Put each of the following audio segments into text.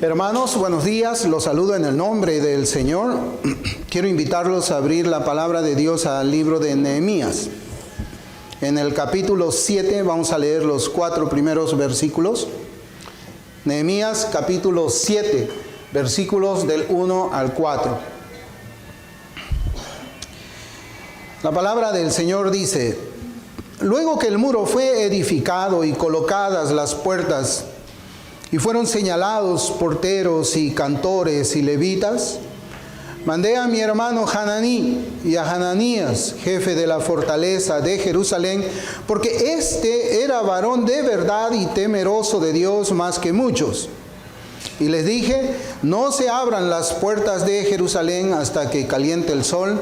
Hermanos, buenos días. Los saludo en el nombre del Señor. Quiero invitarlos a abrir la palabra de Dios al libro de Nehemías. En el capítulo 7 vamos a leer los 4 primeros versículos. Nehemías capítulo 7, versículos del 1 al 4. La palabra del Señor dice: Luego que el muro fue edificado y colocadas las puertas, y fueron señalados porteros y cantores y levitas, mandé a mi hermano Hananí y a Hananías, jefe de la fortaleza de Jerusalén, porque éste era varón de verdad y temeroso de Dios más que muchos. Y les dije: no se abran las puertas de Jerusalén hasta que caliente el sol,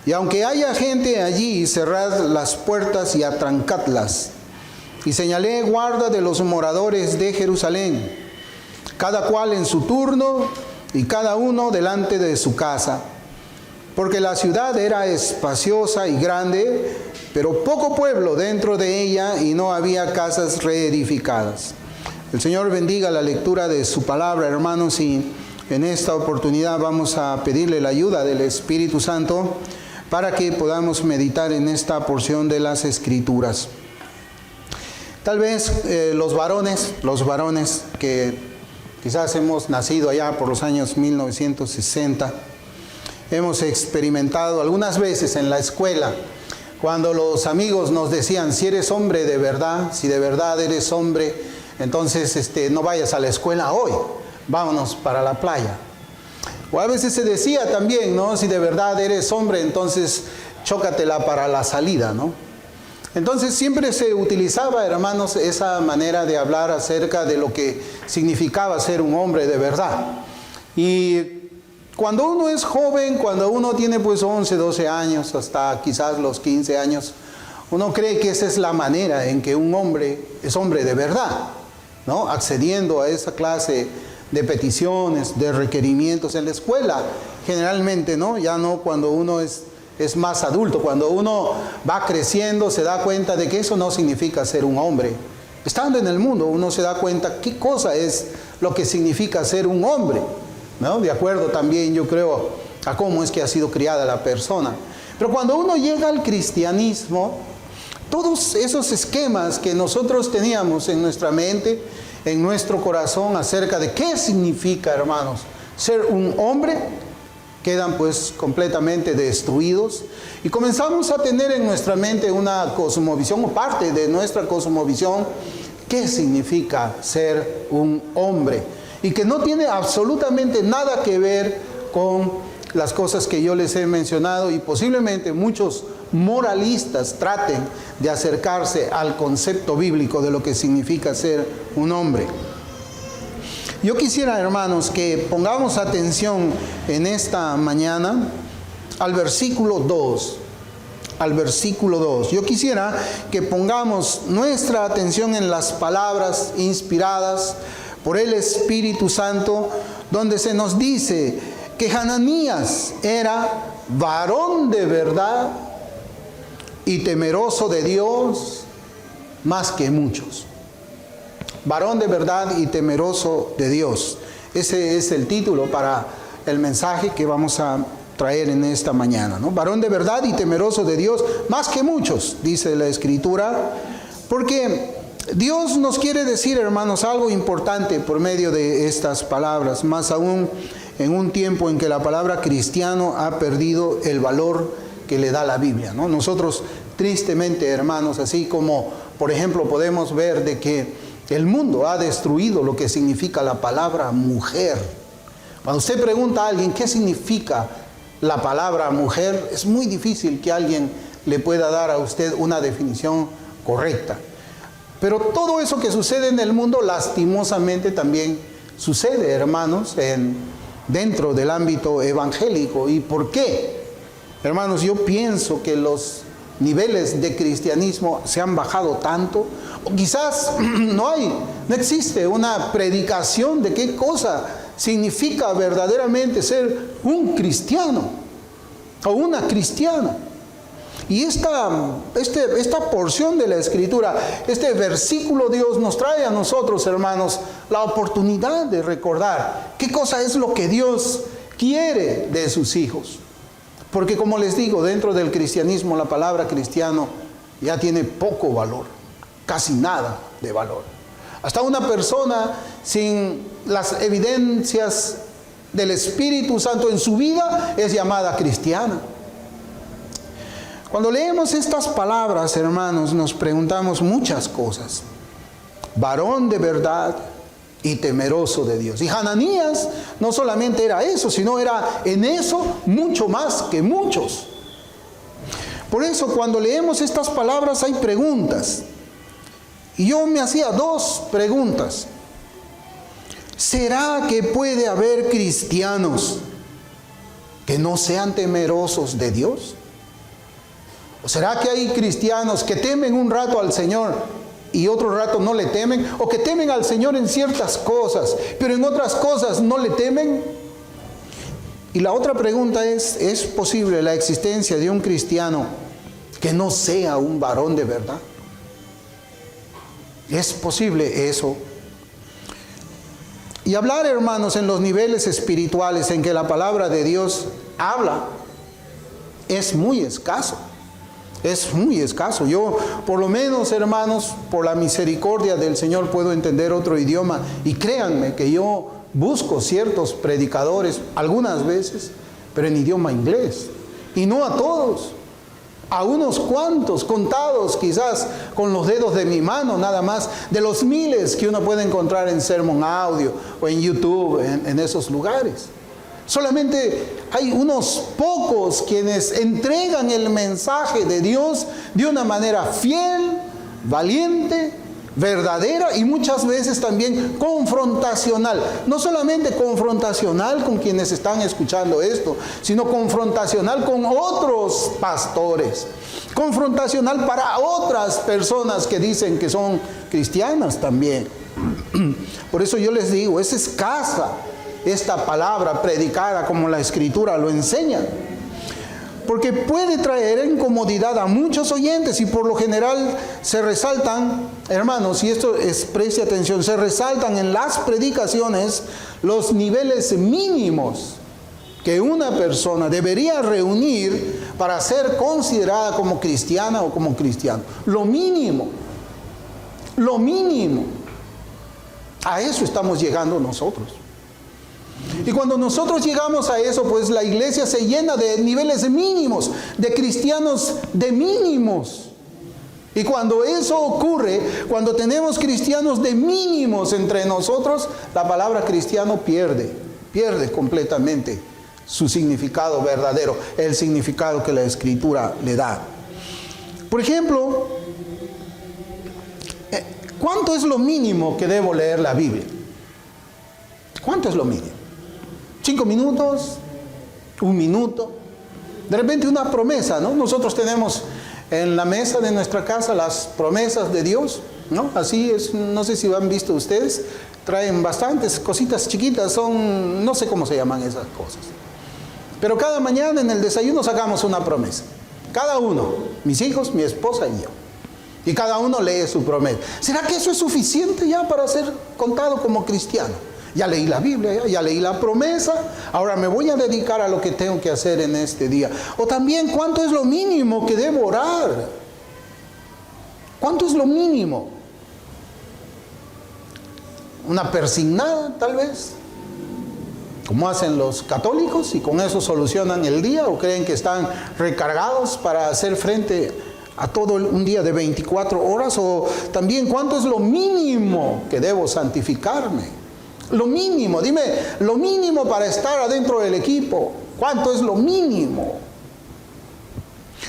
y aunque haya gente allí, cerrad las puertas y atrancadlas. Y señalé guarda de los moradores de Jerusalén, cada cual en su turno y cada uno delante de su casa, porque la ciudad era espaciosa y grande, pero poco pueblo dentro de ella y no había casas reedificadas. El Señor bendiga la lectura de su palabra, hermanos, y en esta oportunidad vamos a pedirle la ayuda del Espíritu Santo para que podamos meditar en esta porción de las Escrituras. Tal vez los varones que quizás hemos nacido allá por los años 1960, hemos experimentado algunas veces en la escuela, cuando los amigos nos decían: si eres hombre de verdad, si de verdad eres hombre, entonces no vayas a la escuela hoy, vámonos para la playa. O a veces se decía también, ¿no? Si de verdad eres hombre, entonces chócatela para la salida, ¿no? Entonces siempre se utilizaba, hermanos, esa manera de hablar acerca de lo que significaba ser un hombre de verdad. Y cuando uno es joven, cuando uno tiene pues 11, 12 años, hasta quizás los 15 años, uno cree que esa es la manera en que un hombre es hombre de verdad, ¿no? Accediendo a esa clase de peticiones, de requerimientos en la escuela, generalmente, ¿no? Ya no cuando uno es más adulto. Cuando uno va creciendo se da cuenta de que eso no significa ser un hombre. Estando en el mundo uno se da cuenta qué cosa es lo que significa ser un hombre, ¿no? De acuerdo también, yo creo, a cómo es que ha sido criada la persona. Pero cuando uno llega al cristianismo, todos esos esquemas que nosotros teníamos en nuestra mente, en nuestro corazón, acerca de qué significa, hermanos, ser un hombre, quedan pues completamente destruidos, y comenzamos a tener en nuestra mente una cosmovisión, o parte de nuestra cosmovisión, qué significa ser un hombre, y que no tiene absolutamente nada que ver con las cosas que yo les he mencionado, y posiblemente muchos moralistas traten de acercarse al concepto bíblico de lo que significa ser un hombre. Yo quisiera, hermanos, que pongamos atención en esta mañana al versículo 2. Al versículo 2. Yo quisiera que pongamos nuestra atención en las palabras inspiradas por el Espíritu Santo, donde se nos dice que Hananías era varón de verdad y temeroso de Dios más que muchos. Varón de verdad y temeroso de Dios. Ese es el título para el mensaje que vamos a traer en esta mañana, ¿no? Varón de verdad y temeroso de Dios, más que muchos, dice la Escritura, porque Dios nos quiere decir, hermanos, algo importante por medio de estas palabras, más aún en un tiempo en que la palabra cristiano ha perdido el valor que le da la Biblia, ¿no? Nosotros, tristemente, hermanos, así como, por ejemplo, podemos ver de que el mundo ha destruido lo que significa la palabra mujer. Cuando usted pregunta a alguien qué significa la palabra mujer, es muy difícil que alguien le pueda dar a usted una definición correcta. Pero todo eso que sucede en el mundo, lastimosamente también sucede, hermanos, dentro del ámbito evangélico. ¿Y por qué? Hermanos, yo pienso que los niveles de cristianismo se han bajado tanto, o quizás no existe una predicación de qué cosa significa verdaderamente ser un cristiano o una cristiana. Y esta porción de la Escritura, este versículo, Dios nos trae a nosotros, hermanos, la oportunidad de recordar qué cosa es lo que Dios quiere de sus hijos. Porque como les digo, dentro del cristianismo la palabra cristiano ya tiene poco valor, casi nada de valor. Hasta una persona sin las evidencias del Espíritu Santo en su vida es llamada cristiana. Cuando leemos estas palabras, hermanos, nos preguntamos muchas cosas. Varón de verdad y temeroso de Dios. Y Hananías no solamente era eso, sino era en eso mucho más que muchos. Por eso cuando leemos estas palabras hay preguntas. Y yo me hacía dos preguntas. ¿Será que puede haber cristianos que no sean temerosos de Dios? ¿O será que hay cristianos que temen un rato al Señor y otro rato no le temen? ¿O que temen al Señor en ciertas cosas, pero en otras cosas no le temen? Y la otra pregunta ¿es posible la existencia de un cristiano que no sea un varón de verdad? ¿Es posible eso? Y hablar, hermanos, en los niveles espirituales en que la palabra de Dios habla, es muy escaso. Es muy escaso. Yo, por lo menos, hermanos, por la misericordia del Señor puedo entender otro idioma. Y créanme que yo busco ciertos predicadores, algunas veces, pero en idioma inglés. Y no a todos. A unos cuantos, contados quizás con los dedos de mi mano, nada más, de los miles que uno puede encontrar en Sermon Audio o en YouTube, en esos lugares. Solamente hay unos pocos quienes entregan el mensaje de Dios de una manera fiel, valiente, verdadera y muchas veces también confrontacional. No solamente confrontacional con quienes están escuchando esto, sino confrontacional con otros pastores. Confrontacional para otras personas que dicen que son cristianas también. Por eso yo les digo, es escasa esta palabra predicada como la Escritura lo enseña, porque puede traer incomodidad a muchos oyentes y por lo general se resaltan, hermanos, y esto preste atención, se resaltan en las predicaciones los niveles mínimos que una persona debería reunir para ser considerada como cristiana o como cristiano. Lo mínimo. A eso estamos llegando nosotros. Y cuando nosotros llegamos a eso, pues la iglesia se llena de niveles mínimos, de cristianos de mínimos. Y cuando eso ocurre, cuando tenemos cristianos de mínimos entre nosotros, la palabra cristiano pierde completamente su significado verdadero, el significado que la Escritura le da. Por ejemplo, ¿cuánto es lo mínimo que debo leer la Biblia? ¿Cuánto es lo mínimo? 5 minutos, 1 minuto, de repente una promesa, ¿no? Nosotros tenemos en la mesa de nuestra casa las promesas de Dios, ¿no? Así es, no sé si han visto ustedes, traen bastantes cositas chiquitas, son, no sé cómo se llaman esas cosas. Pero cada mañana en el desayuno sacamos una promesa, cada uno, mis hijos, mi esposa y yo. Y cada uno lee su promesa. ¿Será que eso es suficiente ya para ser contado como cristiano? Ya leí la Biblia, ya leí la promesa, ahora me voy a dedicar a lo que tengo que hacer en este día. O también, ¿cuánto es lo mínimo que debo orar? ¿Cuánto es lo mínimo? ¿Una persignada, tal vez? Como hacen los católicos y con eso solucionan el día, o creen que están recargados para hacer frente a todo un día de 24 horas. O también, ¿cuánto es lo mínimo que debo santificarme? Lo mínimo, dime, lo mínimo para estar adentro del equipo. ¿Cuánto es lo mínimo?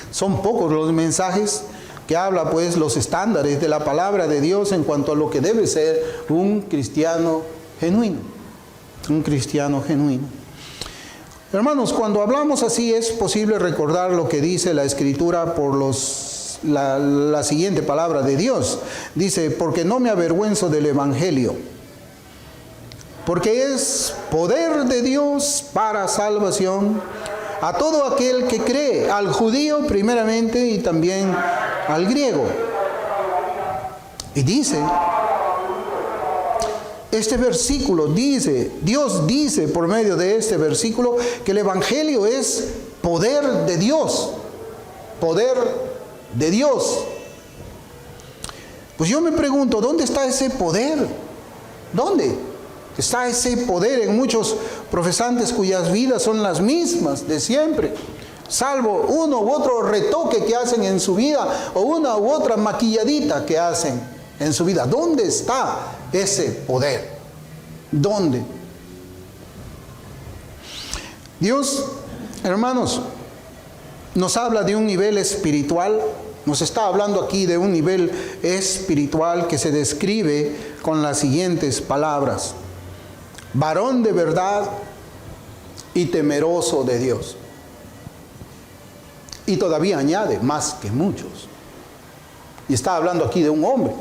Son pocos los mensajes que habla, pues, los estándares de la palabra de Dios en cuanto a lo que debe ser un cristiano genuino. Un cristiano genuino. Hermanos, cuando hablamos así es posible recordar lo que dice la Escritura por la siguiente palabra de Dios. Dice, porque no me avergüenzo del Evangelio, porque es poder de Dios para salvación a todo aquel que cree, al judío primeramente y también al griego. Y dice, este versículo dice, Dios dice por medio de este versículo que el Evangelio es poder de Dios. Poder de Dios. Pues yo me pregunto, ¿dónde está ese poder? ¿Dónde está ese poder en muchos profesantes cuyas vidas son las mismas de siempre? Salvo uno u otro retoque que hacen en su vida o una u otra maquilladita que hacen en su vida. ¿Dónde está ese poder? ¿Dónde? Dios, hermanos, nos habla de un nivel espiritual. Nos está hablando aquí de un nivel espiritual que se describe con las siguientes palabras: varón de verdad y temeroso de Dios. Y todavía añade, más que muchos. Y está hablando aquí de un hombre,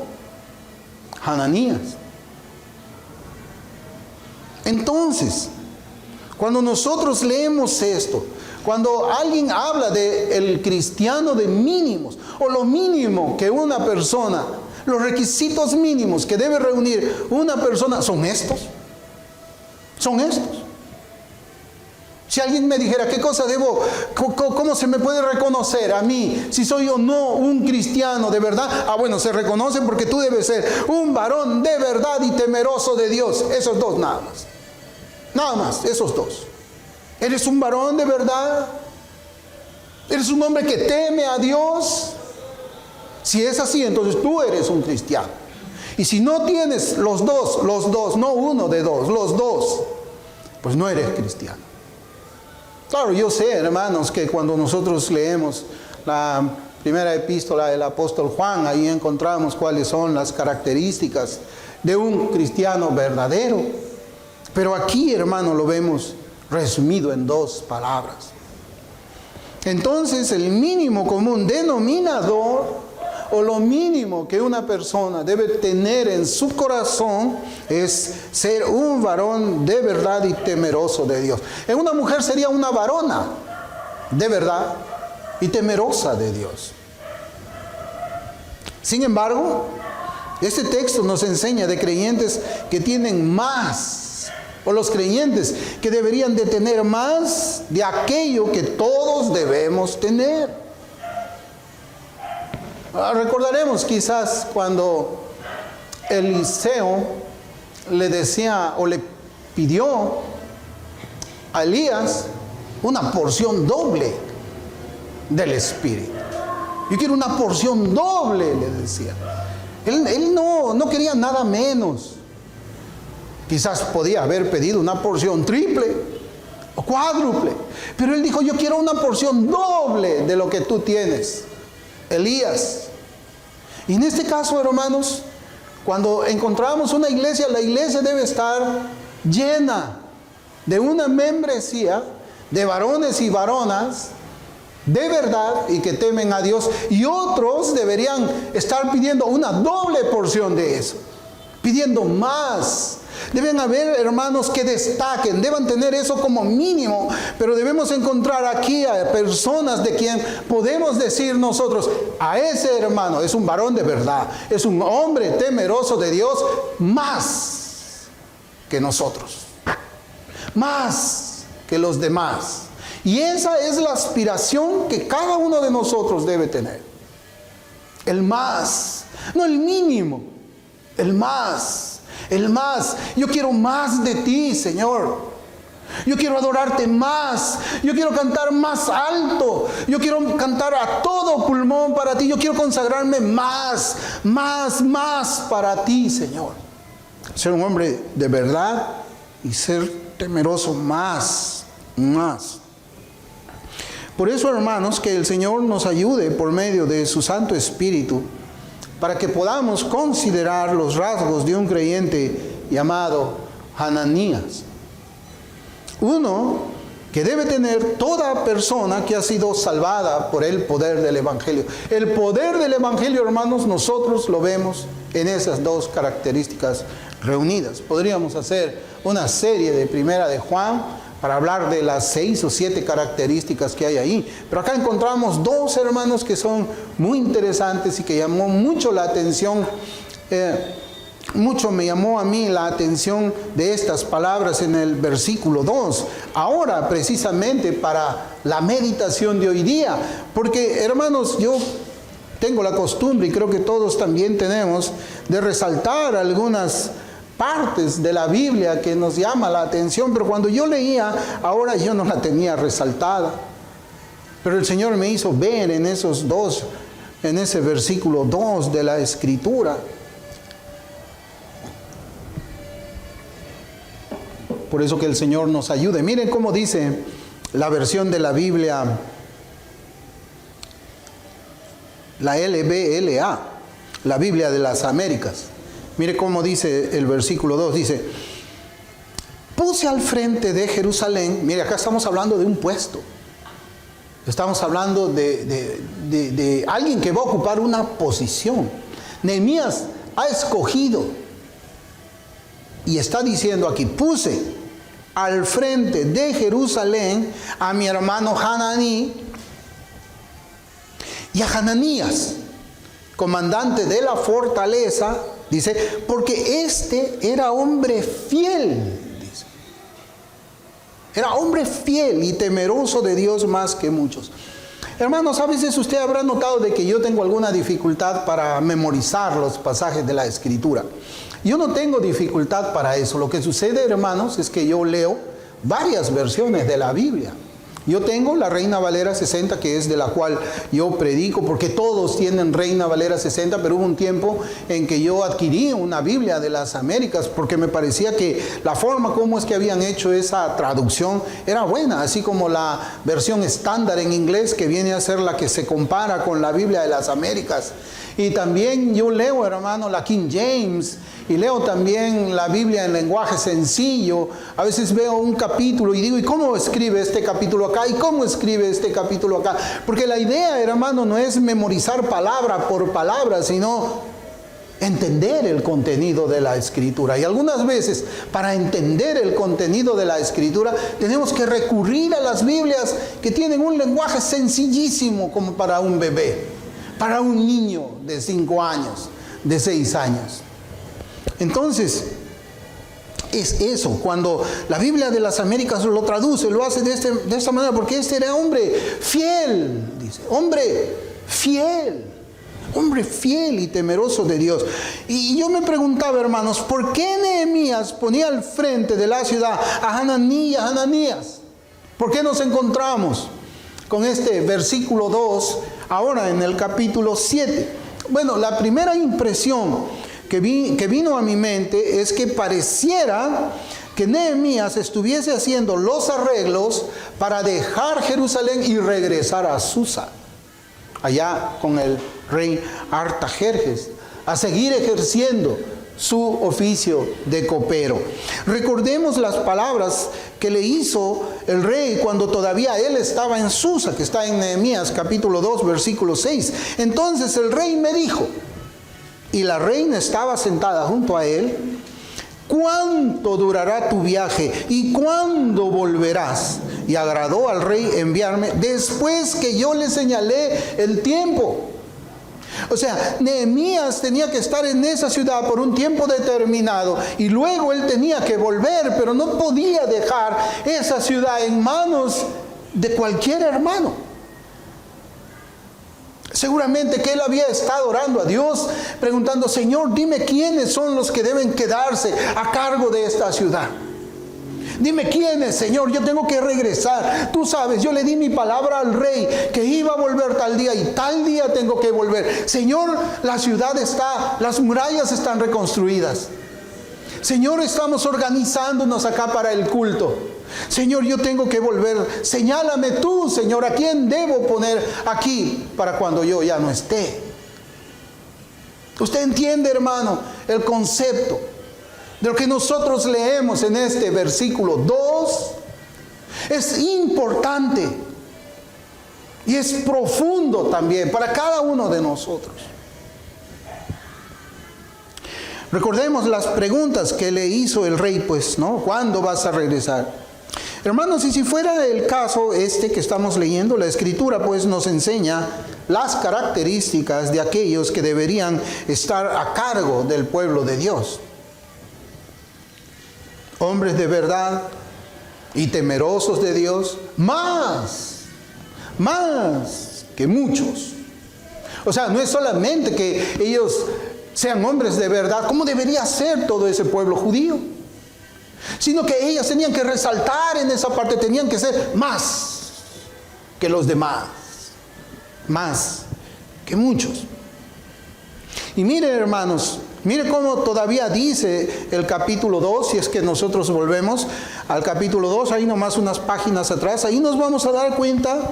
Hananías. Entonces, cuando nosotros leemos esto, cuando alguien habla del cristiano de mínimos, o lo mínimo que una persona, los requisitos mínimos que debe reunir una persona, son estos. Son estos. Si alguien me dijera, ¿qué cosa debo, cómo se me puede reconocer a mí si soy o no un cristiano de verdad? Ah, bueno, se reconoce porque tú debes ser un varón de verdad y temeroso de Dios. Esos dos nada más. Nada más, esos dos. ¿Eres un varón de verdad? ¿Eres un hombre que teme a Dios? Si es así, entonces tú eres un cristiano. Y si no tienes los dos, no uno de dos, los dos, pues no eres cristiano. Claro, yo sé, hermanos, que cuando nosotros leemos la primera epístola del apóstol Juan, ahí encontramos cuáles son las características de un cristiano verdadero. Pero aquí, hermano, lo vemos resumido en dos palabras. Entonces, el mínimo común denominador, o lo mínimo que una persona debe tener en su corazón, es ser un varón de verdad y temeroso de Dios. En una mujer sería una varona de verdad y temerosa de Dios. Sin embargo, este texto nos enseña de creyentes que tienen más, o los creyentes que deberían de tener más de aquello que todos debemos tener. Recordaremos quizás cuando Eliseo le decía o le pidió a Elías una porción doble del Espíritu. Yo quiero una porción doble, le decía. Él no quería nada menos. Quizás podía haber pedido una porción triple o cuádruple, pero él dijo, yo quiero una porción doble de lo que tú tienes, Elías. Y en este caso, hermanos, cuando encontramos una iglesia, la iglesia debe estar llena de una membresía de varones y varonas de verdad y que temen a Dios, y otros deberían estar pidiendo una doble porción de eso, pidiendo más. Deben haber hermanos que destaquen, deben tener eso como mínimo, pero debemos encontrar aquí a personas de quien podemos decir nosotros, a ese hermano es un varón de verdad, es un hombre temeroso de Dios, más que nosotros, más que los demás. Y esa es la aspiración que cada uno de nosotros debe tener. El más, no el mínimo, el más. El más. Yo quiero más de ti, Señor. Yo quiero adorarte más. Yo quiero cantar más alto. Yo quiero cantar a todo pulmón para ti. Yo quiero consagrarme más para ti, Señor. Ser un hombre de verdad y ser temeroso más. Por eso, hermanos, que el Señor nos ayude por medio de su Santo Espíritu, para que podamos considerar los rasgos de un creyente llamado Hananías. Uno que debe tener toda persona que ha sido salvada por el poder del Evangelio. El poder del Evangelio, hermanos, nosotros lo vemos en esas dos características reunidas. Podríamos hacer una serie de Primera de Juan, para hablar de las 6 o 7 características que hay ahí. Pero acá encontramos 2, hermanos, que son muy interesantes y que llamó mucho la atención. Mucho me llamó a mí la atención de estas palabras en el versículo 2. Ahora, precisamente para la meditación de hoy día. Porque, hermanos, yo tengo la costumbre, y creo que todos también tenemos, de resaltar algunas partes de la Biblia que nos llama la atención, pero cuando yo leía, ahora yo no la tenía resaltada. Pero el Señor me hizo ver en esos 2, en ese versículo 2 de la Escritura. Por eso que el Señor nos ayude. Miren cómo dice la versión de la Biblia, la LBLA, la Biblia de las Américas. Mire cómo dice el versículo 2, dice: puse al frente de Jerusalén. Mire, acá estamos hablando de un puesto. Estamos hablando de alguien que va a ocupar una posición. Nehemías ha escogido, y está diciendo aquí, puse al frente de Jerusalén a mi hermano Hananí y a Hananías, comandante de la fortaleza, dice, porque este era hombre fiel, dice. Era hombre fiel y temeroso de Dios más que muchos. Hermanos, a veces usted habrá notado de que yo tengo alguna dificultad para memorizar los pasajes de la Escritura. Yo no tengo dificultad para eso. Lo que sucede, hermanos, es que yo leo varias versiones de la Biblia. Yo tengo la Reina Valera 60, que es de la cual yo predico, porque todos tienen Reina Valera 60, pero hubo un tiempo en que yo adquirí una Biblia de las Américas, porque me parecía que la forma como es que habían hecho esa traducción era buena, así como la versión estándar en inglés, que viene a ser la que se compara con la Biblia de las Américas. Y también yo leo, hermano, la King James, y leo también la Biblia en lenguaje sencillo. A veces veo un capítulo y digo, ¿y cómo escribe este capítulo acá? ¿Y cómo escribe este capítulo acá? Porque la idea, hermano, no es memorizar palabra por palabra, sino entender el contenido de la Escritura. Y algunas veces, para entender el contenido de la Escritura, tenemos que recurrir a las Biblias que tienen un lenguaje sencillísimo, como para un bebé, para un niño de 5 años, de 6 años. Entonces, es eso, cuando la Biblia de las Américas lo traduce, lo hace de esta manera, porque este era hombre fiel, dice, hombre fiel y temeroso de Dios. Y yo me preguntaba, hermanos, ¿por qué Nehemías ponía al frente de la ciudad a Hananí y a Hananías? ¿Por qué nos encontramos con este versículo 2 ahora en el capítulo 7? Bueno, la primera impresión que vino a mi mente es que pareciera que Nehemías estuviese haciendo los arreglos para dejar Jerusalén y regresar a Susa, allá con el rey Artajerjes, a seguir ejerciendo su oficio de copero. Recordemos las palabras que le hizo el rey cuando todavía él estaba en Susa, que está en Nehemías capítulo 2, versículo 6. Entonces el rey me dijo, y la reina estaba sentada junto a él, ¿cuánto durará tu viaje y cuándo volverás? Y agradó al rey enviarme después que yo le señalé el tiempo. O sea, Nehemías tenía que estar en esa ciudad por un tiempo determinado y luego él tenía que volver, pero no podía dejar esa ciudad en manos de cualquier hermano. Seguramente que él había estado orando a Dios, preguntando, Señor, dime quiénes son los que deben quedarse a cargo de esta ciudad. Dime quiénes, Señor, yo tengo que regresar. Tú sabes, yo le di mi palabra al rey que iba a volver tal día y tal día tengo que volver. Señor, la ciudad está, las murallas están reconstruidas. Señor, estamos organizándonos acá para el culto. Señor, yo tengo que volver. Señálame tú, Señor, a quién debo poner aquí para cuando yo ya no esté. Usted entiende, hermano, el concepto de lo que nosotros leemos en este versículo 2. Es importante y es profundo también para cada uno de nosotros. Recordemos las preguntas que le hizo el rey, pues, ¿no? ¿Cuándo vas a regresar? Hermanos, y si fuera el caso que estamos leyendo, la Escritura pues nos enseña las características de aquellos que deberían estar a cargo del pueblo de Dios. Hombres de verdad y temerosos de Dios, más que muchos. O sea, no es solamente que ellos sean hombres de verdad, como debería ser todo ese pueblo judío, sino que ellos tenían que resaltar en esa parte, tenían que ser más que los demás, más que muchos. Y mire, hermanos, mire cómo todavía dice el capítulo 2, si es que nosotros volvemos al capítulo 2, ahí nomás unas páginas atrás, ahí nos vamos a dar cuenta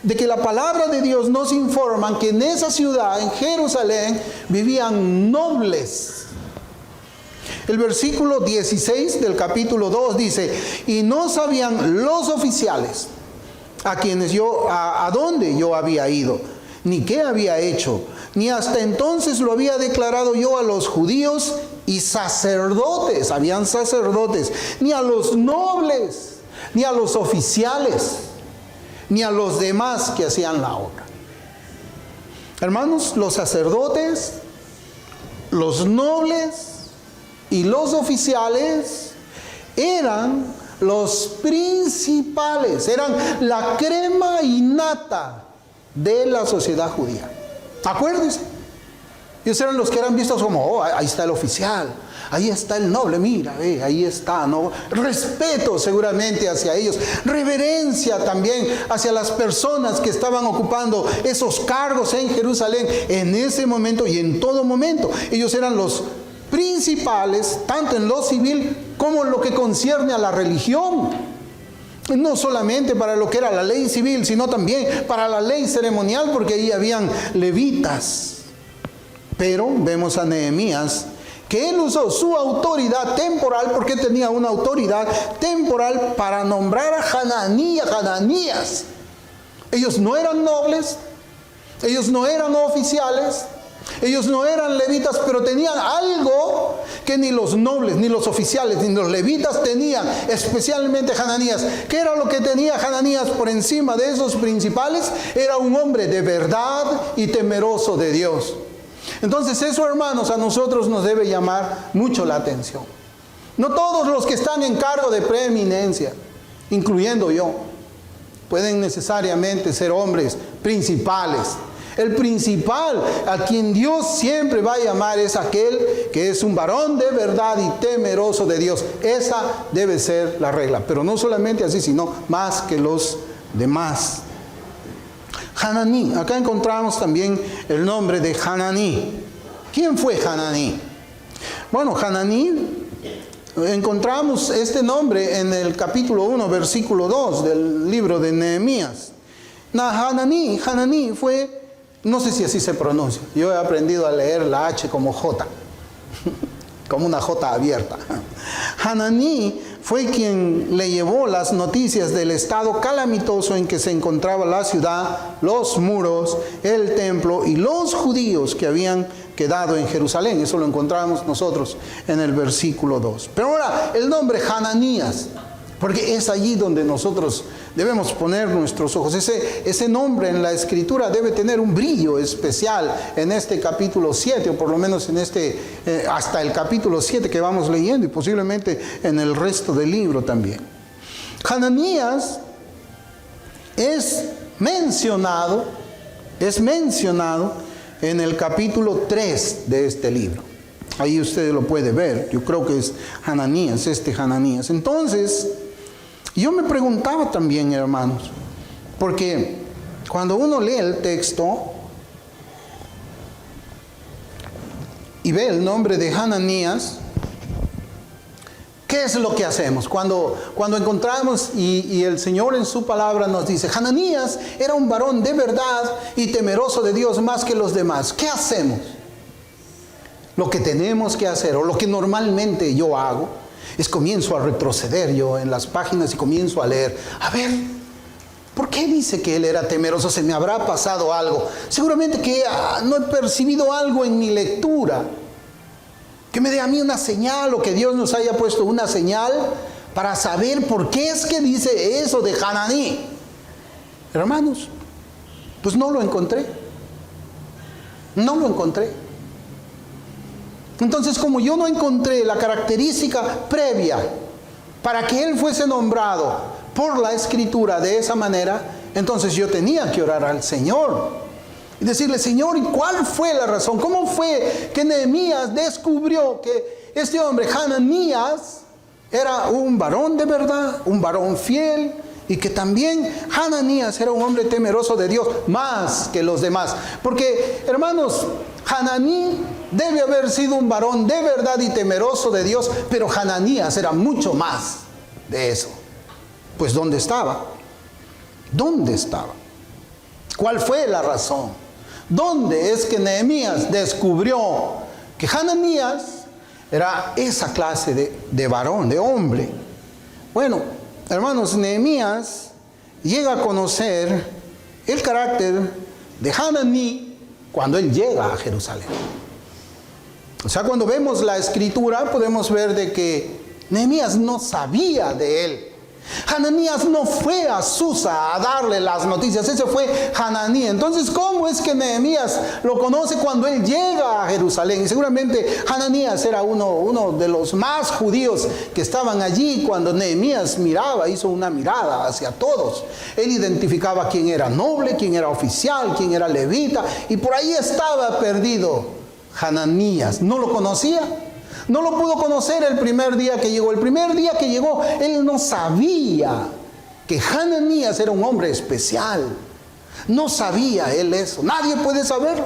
de que la palabra de Dios nos informa que en esa ciudad, en Jerusalén, vivían nobles. El versículo 16 del capítulo 2 dice, y no sabían los oficiales a dónde yo había ido, ni qué había hecho, ni hasta entonces lo había declarado yo a los judíos y sacerdotes, habían sacerdotes, ni a los nobles, ni a los oficiales, ni a los demás que hacían la obra. Hermanos, los sacerdotes, los nobles y los oficiales eran los principales, eran la crema innata de la sociedad judía. Acuérdense, ellos eran los que eran vistos como, oh, ahí está el oficial, ahí está el noble, mira, ahí está, ¿no? Respeto seguramente hacia ellos, reverencia también hacia las personas que estaban ocupando esos cargos en Jerusalén en ese momento y en todo momento. Ellos eran los principales, tanto en lo civil como en lo que concierne a la religión. No solamente para lo que era la ley civil, sino también para la ley ceremonial, porque ahí habían levitas. Pero vemos a Nehemías que él usó su autoridad temporal, porque tenía una autoridad temporal para nombrar a Hananías. Ellos no eran nobles, ellos no eran oficiales, ellos no eran levitas, pero tenían algo que ni los nobles, ni los oficiales, ni los levitas tenían, especialmente Hananías. ¿Qué era lo que tenía Hananías por encima de esos principales? Era un hombre de verdad y temeroso de Dios. Entonces eso, hermanos, a nosotros nos debe llamar mucho la atención. No todos los que están en cargo de preeminencia, incluyendo yo, pueden necesariamente ser hombres principales. El principal a quien Dios siempre va a llamar es aquel que es un varón de verdad y temeroso de Dios. Esa debe ser la regla, pero no solamente así, sino más que los demás. Hananí, acá encontramos también el nombre de Hananí. ¿Quién fue Hananí? Bueno, Hananí, encontramos este nombre en el capítulo 1, versículo 2 del libro de Nehemías. Hananí fue, no sé si así se pronuncia, yo he aprendido a leer la H como J, como una J abierta. Hananí fue quien le llevó las noticias del estado calamitoso en que se encontraba la ciudad, los muros, el templo y los judíos que habían quedado en Jerusalén. Eso lo encontramos nosotros en el versículo 2. Pero ahora el nombre Hananías, porque es allí donde nosotros debemos poner nuestros ojos. Ese nombre en la Escritura debe tener un brillo especial en este capítulo 7, o por lo menos en hasta el capítulo 7 que vamos leyendo, y posiblemente en el resto del libro también. Hananías es mencionado en el capítulo 3 de este libro. Ahí usted lo puede ver. Yo creo que es Hananías, Hananías. Entonces, yo me preguntaba también, hermanos, porque cuando uno lee el texto y ve el nombre de Hananías, ¿qué es lo que hacemos? Cuando encontramos y el Señor en su palabra nos dice, Hananías era un varón de verdad y temeroso de Dios más que los demás. ¿Qué hacemos? Lo que tenemos que hacer, o lo que normalmente yo hago, es comienzo a retroceder yo en las páginas y comienzo a leer. A ver, ¿por qué dice que él era temeroso? ¿Se me habrá pasado algo? Seguramente que no he percibido algo en mi lectura que me dé a mí una señal, o que Dios nos haya puesto una señal para saber por qué es que dice eso de Hananí. Hermanos, pues no lo encontré. No lo encontré. Entonces, como yo no encontré la característica previa para que él fuese nombrado por la Escritura de esa manera, entonces yo tenía que orar al Señor y decirle: Señor, ¿y cuál fue la razón? ¿Cómo fue que Nehemías descubrió que este hombre, Hananías, era un varón de verdad, un varón fiel, y que también Hananías era un hombre temeroso de Dios más que los demás? Porque, hermanos, Hananí debe haber sido un varón de verdad y temeroso de Dios, pero Hananías era mucho más de eso. Pues ¿dónde estaba? ¿Dónde estaba? ¿Cuál fue la razón? ¿Dónde es que Nehemías descubrió que Hananías era esa clase de varón, de hombre? Bueno, hermanos, Nehemías llega a conocer el carácter de Hananí cuando él llega a Jerusalén. O sea, cuando vemos la Escritura podemos ver de que Nehemías no sabía de él. Hananías no fue a Susa a darle las noticias, ese fue Hananí. Entonces, ¿cómo es que Nehemías lo conoce cuando él llega a Jerusalén? Y seguramente Hananías era uno de los más judíos que estaban allí cuando Nehemías hizo una mirada hacia todos. Él identificaba quién era noble, quién era oficial, quién era levita, y por ahí estaba perdido Hananías. ¿No lo conocía? No lo pudo conocer el primer día que llegó. El primer día que llegó, él no sabía que Hananías era un hombre especial. No sabía él eso. Nadie puede saberlo.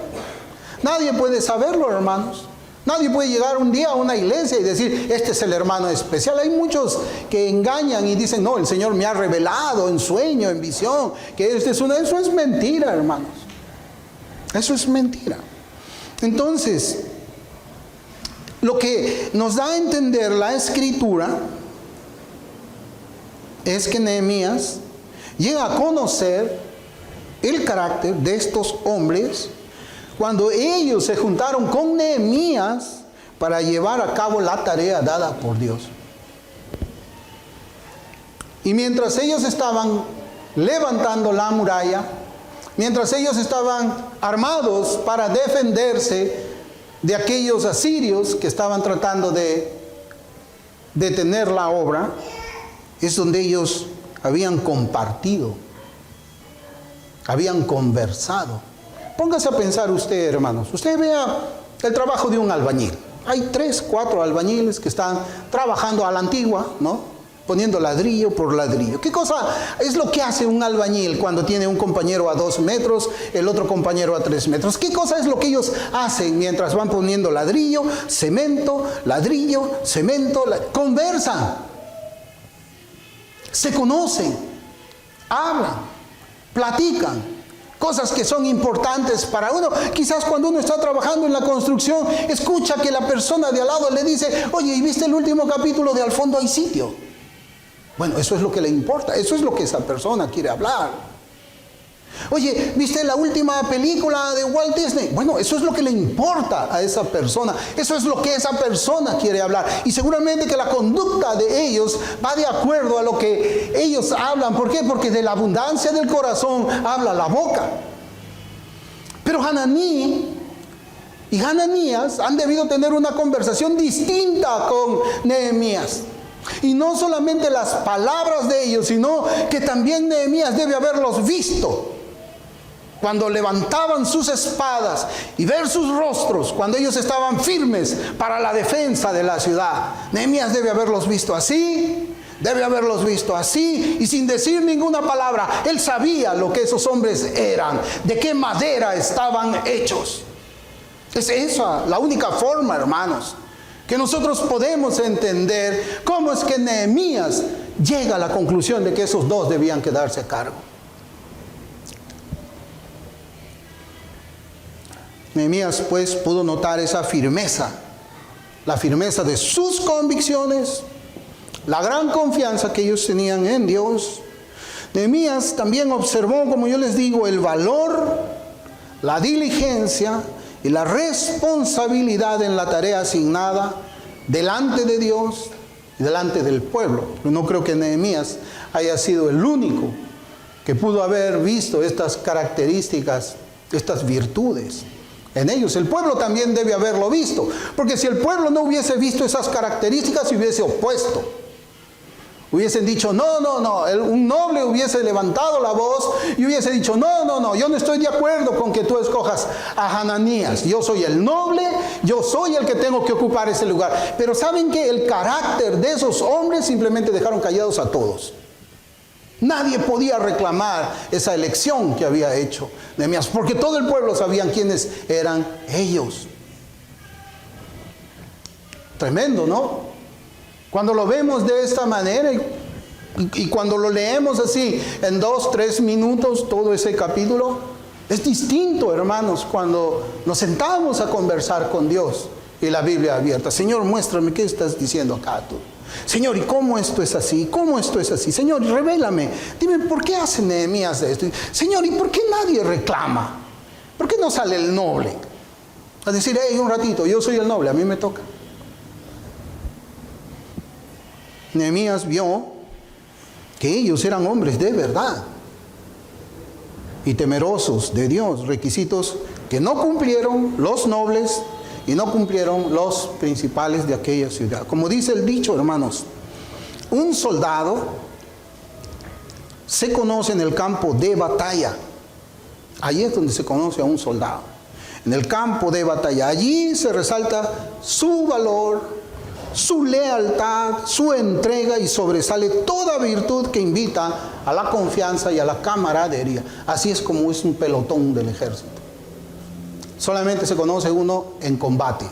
Nadie puede saberlo, hermanos. Nadie puede llegar un día a una iglesia y decir: este es el hermano especial. Hay muchos que engañan y dicen: no, el Señor me ha revelado en sueño, en visión, que este es uno. Eso es mentira, hermanos. Eso es mentira. Entonces, lo que nos da a entender la Escritura es que Nehemías llega a conocer el carácter de estos hombres cuando ellos se juntaron con Nehemías para llevar a cabo la tarea dada por Dios. Y mientras ellos estaban levantando la muralla, mientras ellos estaban armados para defenderse de aquellos asirios que estaban tratando de detener la obra, es donde ellos habían compartido, habían conversado. Póngase a pensar usted, hermanos. Usted vea el trabajo de un albañil. Hay 3, 4 albañiles que están trabajando a la antigua, ¿no? Poniendo ladrillo por ladrillo. ¿Qué cosa es lo que hace un albañil cuando tiene un compañero a 2 metros, el otro compañero a 3 metros? ¿Qué cosa es lo que ellos hacen mientras van poniendo ladrillo, cemento, conversan, se conocen, hablan, platican cosas que son importantes para uno? Quizás cuando uno está trabajando en la construcción, escucha que la persona de al lado le dice: oye, ¿y viste el último capítulo de Al fondo hay sitio? Bueno, eso es lo que le importa, eso es lo que esa persona quiere hablar. Oye, ¿viste la última película de Walt Disney? Bueno, eso es lo que le importa a esa persona, eso es lo que esa persona quiere hablar. Y seguramente que la conducta de ellos va de acuerdo a lo que ellos hablan. ¿Por qué? Porque de la abundancia del corazón habla la boca. Pero Hananí y Hananías han debido tener una conversación distinta con Nehemías. Y no solamente las palabras de ellos, sino que también Nehemías debe haberlos visto cuando levantaban sus espadas y ver sus rostros cuando ellos estaban firmes para la defensa de la ciudad. Nehemías debe haberlos visto así, y sin decir ninguna palabra. Él sabía lo que esos hombres eran, de qué madera estaban hechos. Es esa la única forma, hermanos, que nosotros podemos entender cómo es que Nehemías llega a la conclusión de que esos dos debían quedarse a cargo. Nehemías, pues, pudo notar esa firmeza, la firmeza de sus convicciones, la gran confianza que ellos tenían en Dios. Nehemías también observó, como yo les digo, el valor, la diligencia y la responsabilidad en la tarea asignada delante de Dios y delante del pueblo. No creo que Nehemías haya sido el único que pudo haber visto estas características, estas virtudes en ellos. El pueblo también debe haberlo visto, porque si el pueblo no hubiese visto esas características, se hubiese opuesto. Hubiesen dicho, no, un noble hubiese levantado la voz y hubiese dicho, no, yo no estoy de acuerdo con que tú escojas a Hananías. Yo soy el noble, yo soy el que tengo que ocupar ese lugar. Pero ¿saben qué? El carácter de esos hombres simplemente dejaron callados a todos. Nadie podía reclamar esa elección que había hecho Nehemías, porque todo el pueblo sabían quiénes eran ellos. Tremendo, ¿no? Cuando lo vemos de esta manera y cuando lo leemos así en 2-3 minutos todo ese capítulo, es distinto, hermanos, cuando nos sentamos a conversar con Dios y la Biblia abierta. Señor, muéstrame qué estás diciendo acá tú. Señor, ¿y cómo esto es así? ¿Cómo esto es así? Señor, revélame. Dime, ¿por qué hace Nehemías esto? Señor, ¿y por qué nadie reclama? ¿Por qué no sale el noble a decir, hey, un ratito, yo soy el noble, a mí me toca? Nehemías vio que ellos eran hombres de verdad y temerosos de Dios, requisitos que no cumplieron los nobles y no cumplieron los principales de aquella ciudad. Como dice el dicho, hermanos, un soldado se conoce en el campo de batalla. Allí es donde se conoce a un soldado. En el campo de batalla. Allí se resalta su valor, su lealtad, su entrega y sobresale toda virtud que invita a la confianza y a la camaradería. Así es como es un pelotón del ejército. Solamente se conoce uno en combate.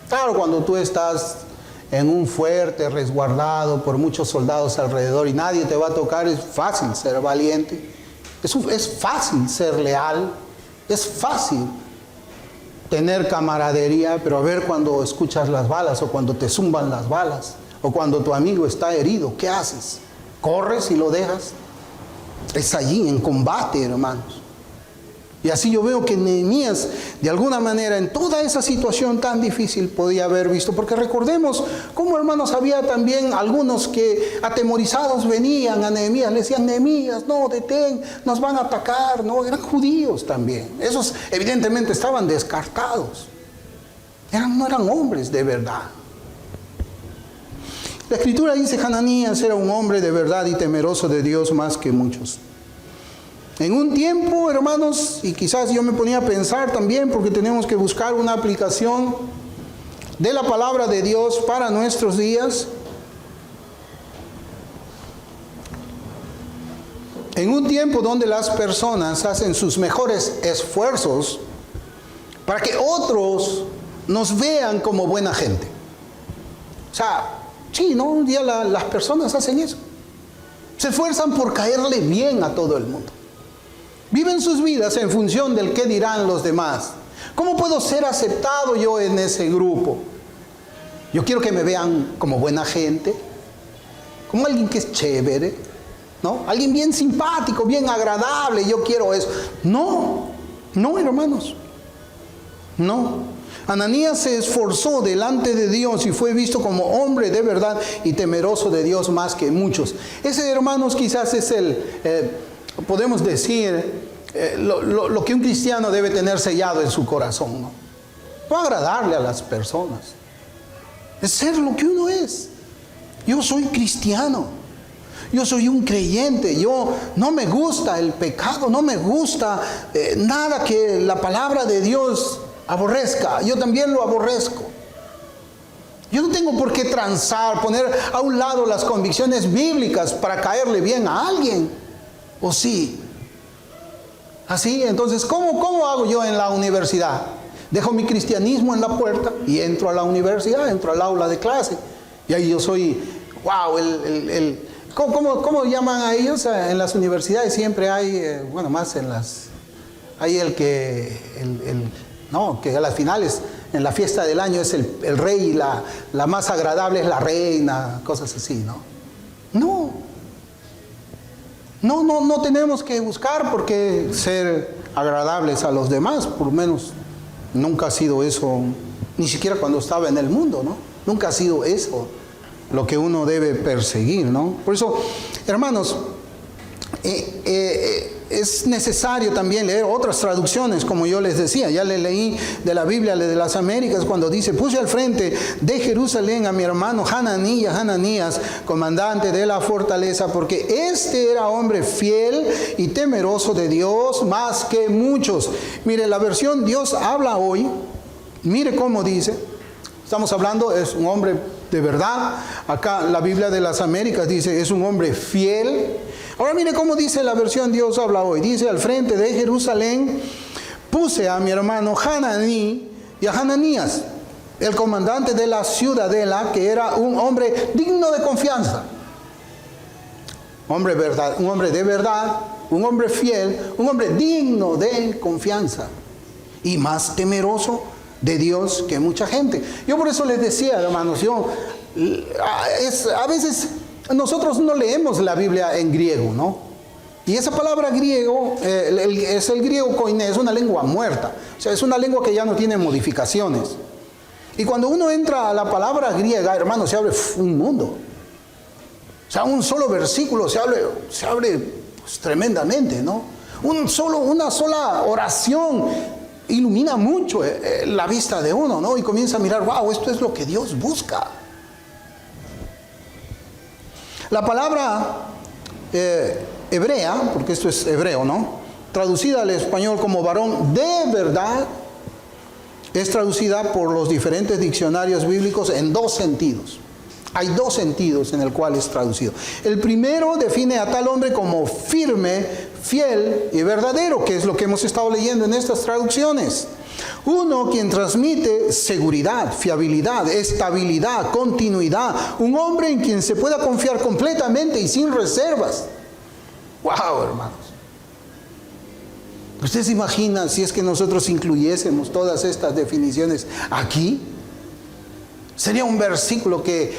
Claro, cuando tú estás en un fuerte resguardado por muchos soldados alrededor y nadie te va a tocar, es fácil ser valiente, es fácil ser leal, es fácil tener camaradería, pero a ver cuando escuchas las balas o cuando te zumban las balas o cuando tu amigo está herido, ¿qué haces? ¿Corres y lo dejas? Es allí en combate, hermanos. Y así yo veo que Nehemías, de alguna manera, en toda esa situación tan difícil podía haber visto, porque recordemos cómo, hermanos, había también algunos que atemorizados venían a Nehemías, le decían, Nehemías, no, detén, nos van a atacar, no, eran judíos también, esos evidentemente estaban descartados, no eran hombres de verdad. La Escritura dice, Hananías era un hombre de verdad y temeroso de Dios más que muchos. En un tiempo, hermanos, y quizás yo me ponía a pensar también, porque tenemos que buscar una aplicación de la palabra de Dios para nuestros días. En un tiempo donde las personas hacen sus mejores esfuerzos para que otros nos vean como buena gente. O sea, sí, ¿no? Un día las personas hacen eso. Se esfuerzan por caerle bien a todo el mundo. Viven sus vidas en función del qué dirán los demás. ¿Cómo puedo ser aceptado yo en ese grupo? Yo quiero que me vean como buena gente, como alguien que es chévere, ¿no? Alguien bien simpático, bien agradable, yo quiero eso. No, hermanos, no. Hananías se esforzó delante de Dios y fue visto como hombre de verdad y temeroso de Dios más que muchos. Ese, hermanos, quizás es podemos decir, lo que un cristiano debe tener sellado en su corazón, ¿no? No agradarle a las personas, es ser lo que uno es. Yo soy cristiano, yo soy un creyente, yo no me gusta el pecado, no me gusta nada que la palabra de Dios aborrezca, yo también lo aborrezco. Yo no tengo por qué transar, poner a un lado las convicciones bíblicas para caerle bien a alguien. ¿O sí? Así, entonces, ¿cómo hago yo en la universidad? Dejo mi cristianismo en la puerta y entro a la universidad, entro al aula de clase. Y ahí yo soy, wow, ¿cómo llaman a ellos? En las universidades siempre hay, bueno, más en las, hay que a las finales, en la fiesta del año es el rey y la más agradable es la reina, cosas así, ¿no? No tenemos que buscar por qué ser agradables a los demás, por lo menos nunca ha sido eso, ni siquiera cuando estaba en el mundo, ¿no? Nunca ha sido eso lo que uno debe perseguir, ¿no? Por eso, hermanos, es necesario también leer otras traducciones, como yo les decía. Ya le leí de la Biblia de las Américas cuando dice: puse al frente de Jerusalén a mi hermano Hananías, comandante de la fortaleza, porque este era hombre fiel y temeroso de Dios más que muchos. Mire, la versión Dios habla hoy, mire cómo dice. Estamos hablando, es un hombre de verdad. Acá la Biblia de las Américas dice: es un hombre fiel. Ahora mire cómo dice la versión Dios habla hoy. Dice: al frente de Jerusalén puse a mi hermano Hananí y a Hananías, el comandante de la ciudadela, que era un hombre digno de confianza. Un hombre de verdad, un hombre fiel, un hombre digno de confianza y más temeroso de Dios que mucha gente. Yo por eso les decía, hermanos, a veces nosotros no leemos la Biblia en griego, ¿no? Y esa palabra griego es el griego koiné, es una lengua muerta. O sea, es una lengua que ya no tiene modificaciones. Y cuando uno entra a la palabra griega, hermanos, se abre un mundo. O sea, un solo versículo se abre pues, tremendamente, ¿no? Una sola oración ilumina mucho la vista de uno, ¿no? Y comienza a mirar: wow, esto es lo que Dios busca. La palabra hebrea, porque esto es hebreo, ¿no? Traducida al español como varón de verdad, es traducida por los diferentes diccionarios bíblicos en dos sentidos. Hay dos sentidos en el cual es traducido. El primero define a tal hombre como firme, fiel y verdadero, que es lo que hemos estado leyendo en estas traducciones. Uno quien transmite seguridad, fiabilidad, estabilidad, continuidad. Un hombre en quien se pueda confiar completamente y sin reservas. ¡Wow, hermanos! ¿Usted se imagina si es que nosotros incluyésemos todas estas definiciones aquí? Sería un versículo que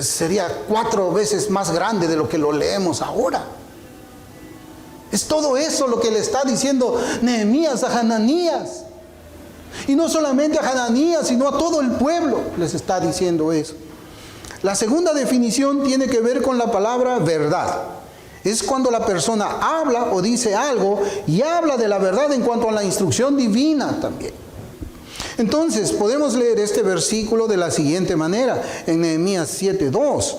sería 4 veces más grande de lo que lo leemos ahora. Es todo eso lo que le está diciendo Nehemías a Hananías. Y no solamente a Hananías, sino a todo el pueblo les está diciendo eso. La segunda definición tiene que ver con la palabra verdad. Es cuando la persona habla o dice algo y habla de la verdad en cuanto a la instrucción divina también. Entonces, podemos leer este versículo de la siguiente manera, en Nehemías 7:2.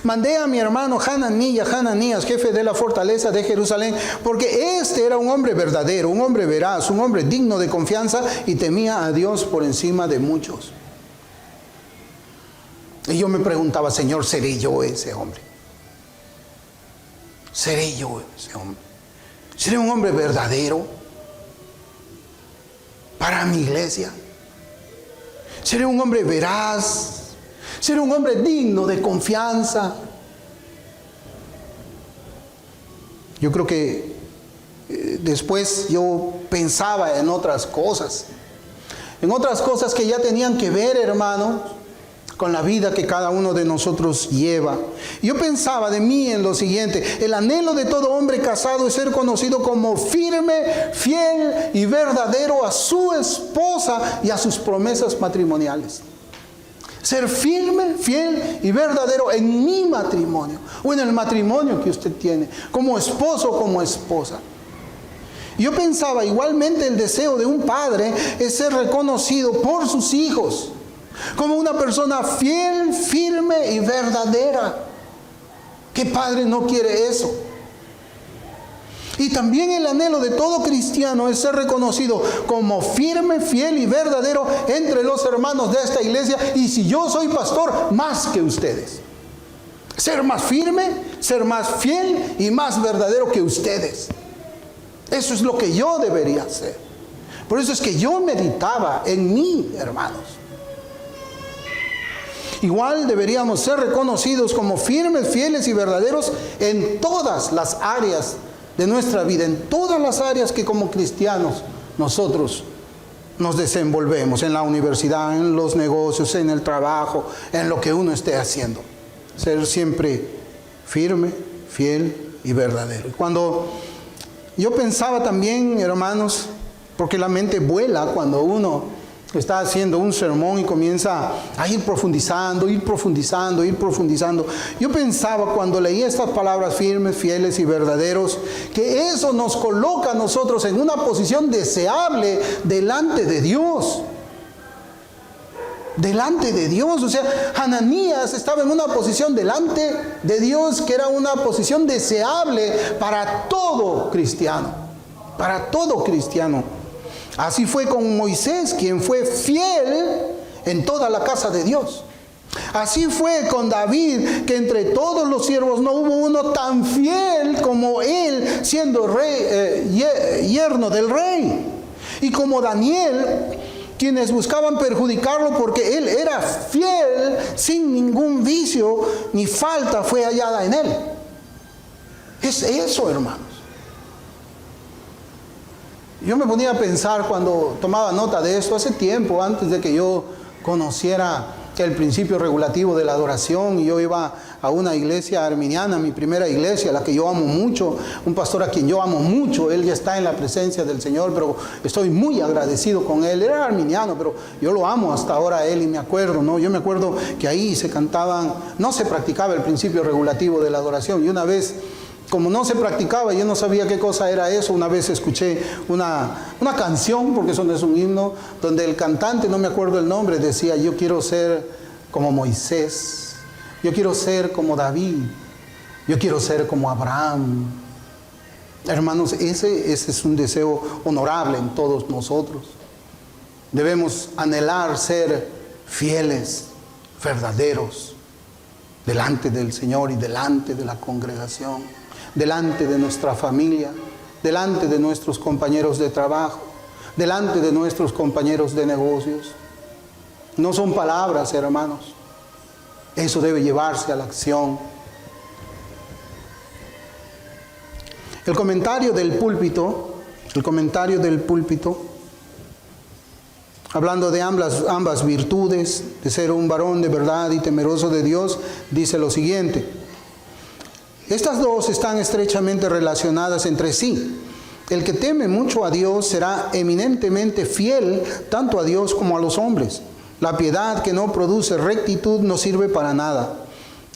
Mandé a mi hermano Hananías, jefe de la fortaleza de Jerusalén, porque este era un hombre verdadero, un hombre veraz, un hombre digno de confianza y temía a Dios por encima de muchos. Y yo me preguntaba: Señor, ¿seré yo ese hombre? ¿Seré yo ese hombre? ¿Seré un hombre verdadero para mi iglesia? ¿Seré un hombre veraz? ¿Seré un hombre digno de confianza? Yo creo que después yo pensaba en otras cosas que ya tenían que ver, hermano, con la vida que cada uno de nosotros lleva. Yo pensaba de mí en lo siguiente: el anhelo de todo hombre casado es ser conocido como firme, fiel y verdadero a su esposa y a sus promesas matrimoniales. Ser firme, fiel y verdadero en mi matrimonio o en el matrimonio que usted tiene, como esposo o como esposa. Yo pensaba igualmente: el deseo de un padre es ser reconocido por sus hijos como una persona fiel, firme y verdadera. ¿Qué padre no quiere eso? Y también el anhelo de todo cristiano es ser reconocido como firme, fiel y verdadero entre los hermanos de esta iglesia. Y si yo soy pastor, más que ustedes. Ser más firme, ser más fiel y más verdadero que ustedes. Eso es lo que yo debería hacer. Por eso es que yo meditaba en mí, hermanos. Igual deberíamos ser reconocidos como firmes, fieles y verdaderos en todas las áreas de nuestra vida, en todas las áreas que como cristianos nosotros nos desenvolvemos, en la universidad, en los negocios, en el trabajo, en lo que uno esté haciendo. Ser siempre firme, fiel y verdadero. Y cuando yo pensaba también, hermanos, porque la mente vuela cuando uno está haciendo un sermón y comienza a ir profundizando. Yo pensaba cuando leí estas palabras firmes, fieles y verdaderos, que eso nos coloca a nosotros en una posición deseable delante de Dios. Delante de Dios, o sea, Hananías estaba en una posición delante de Dios que era una posición deseable para todo cristiano. Para todo cristiano. Así fue con Moisés, quien fue fiel en toda la casa de Dios. Así fue con David, que entre todos los siervos no hubo uno tan fiel como él, siendo rey, yerno del rey. Y como Daniel, quienes buscaban perjudicarlo porque él era fiel, sin ningún vicio ni falta fue hallada en él. Es eso, hermanos. Yo me ponía a pensar cuando tomaba nota de esto, hace tiempo, antes de que yo conociera el principio regulativo de la adoración, y yo iba a una iglesia arminiana, mi primera iglesia, la que yo amo mucho, un pastor a quien yo amo mucho. Él ya está en la presencia del Señor, pero estoy muy agradecido con él. Era arminiano, pero yo lo amo hasta ahora a él, y me acuerdo, ¿no? Yo me acuerdo que ahí se cantaban, no se practicaba el principio regulativo de la adoración, y una vez, como no se practicaba, yo no sabía qué cosa era eso. Una vez escuché una canción, porque eso no es un himno, donde el cantante, no me acuerdo el nombre, decía: yo quiero ser como Moisés, yo quiero ser como David, yo quiero ser como Abraham. Hermanos, ese es un deseo honorable en todos nosotros. Debemos anhelar ser fieles, verdaderos, delante del Señor y delante de la congregación, delante de nuestra familia, delante de nuestros compañeros de trabajo, delante de nuestros compañeros de negocios. No son palabras, hermanos. Eso debe llevarse a la acción. El comentario del púlpito, hablando de ambas virtudes, de ser un varón de verdad y temeroso de Dios, dice lo siguiente: estas dos están estrechamente relacionadas entre sí. El que teme mucho a Dios será eminentemente fiel tanto a Dios como a los hombres. La piedad que no produce rectitud no sirve para nada.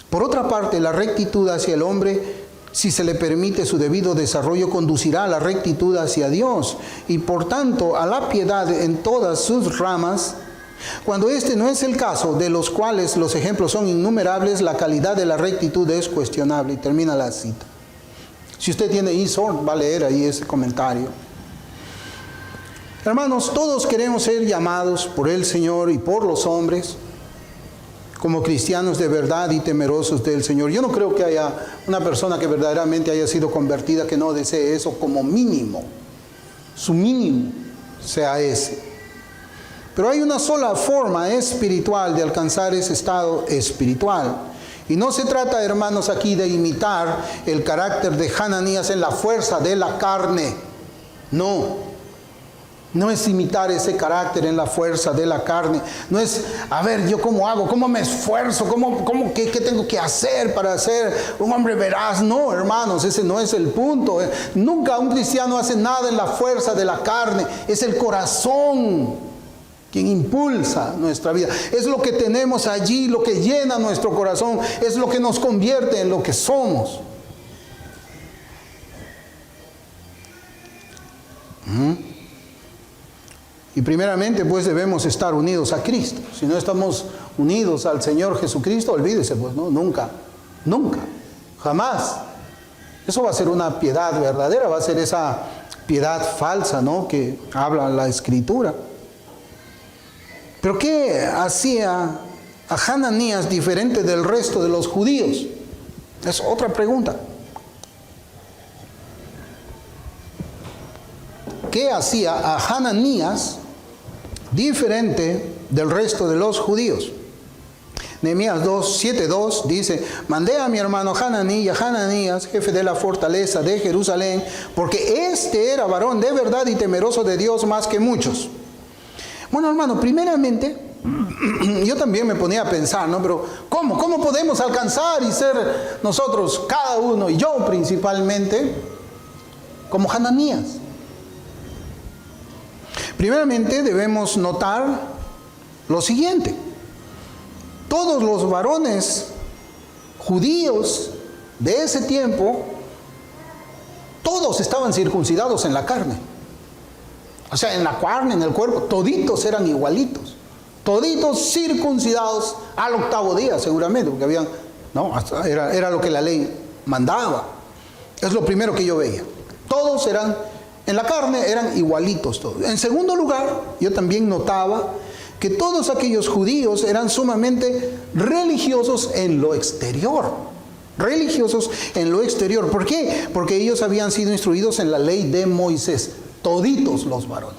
Por otra parte, la rectitud hacia el hombre, si se le permite su debido desarrollo, conducirá a la rectitud hacia Dios, y por tanto a la piedad en todas sus ramas. Cuando este no es el caso, de los cuales los ejemplos son innumerables, la calidad de la rectitud es cuestionable. Y termina la cita. Si usted tiene eSword, va a leer ahí ese comentario. Hermanos, todos queremos ser llamados por el Señor y por los hombres como cristianos de verdad y temerosos del Señor. Yo no creo que haya una persona que verdaderamente haya sido convertida que no desee eso como mínimo. Su mínimo sea ese. Pero hay una sola forma espiritual de alcanzar ese estado espiritual. Y no se trata, hermanos, aquí de imitar el carácter de Hananías en la fuerza de la carne. No es imitar ese carácter en la fuerza de la carne. No es, a ver, ¿yo cómo hago? ¿Cómo me esfuerzo? ¿Qué tengo que hacer para ser un hombre veraz? No, hermanos, ese no es el punto. Nunca un cristiano hace nada en la fuerza de la carne. Es el corazón quien impulsa nuestra vida. Es lo que tenemos allí, lo que llena nuestro corazón, es lo que nos convierte en lo que somos. Y primeramente, pues debemos estar unidos a Cristo. Si no estamos unidos al Señor Jesucristo, olvídese, pues, ¿no? Nunca, jamás. Eso va a ser una piedad verdadera, va a ser esa piedad falsa, ¿no?, que habla la Escritura. Pero ¿qué hacía a Hananías diferente del resto de los judíos? Es otra pregunta. ¿Qué hacía a Hananías diferente del resto de los judíos? Nehemías 7:2 dice: mandé a mi hermano Hananías, jefe de la fortaleza de Jerusalén, porque este era varón de verdad y temeroso de Dios más que muchos. Bueno, hermano, primeramente, yo también me ponía a pensar, ¿no? Pero ¿cómo podemos alcanzar y ser nosotros, cada uno, y yo principalmente, como Hananías? Primeramente debemos notar lo siguiente. Todos los varones judíos de ese tiempo, todos estaban circuncidados en la carne. O sea, en la carne, en el cuerpo, toditos eran igualitos. Toditos circuncidados al 8º día, seguramente, porque habían, no, era lo que la ley mandaba. Es lo primero que yo veía. Todos eran, en la carne, eran igualitos todos. En segundo lugar, yo también notaba que todos aquellos judíos eran sumamente religiosos en lo exterior. Religiosos en lo exterior. ¿Por qué? Porque ellos habían sido instruidos en la ley de Moisés. Toditos los varones,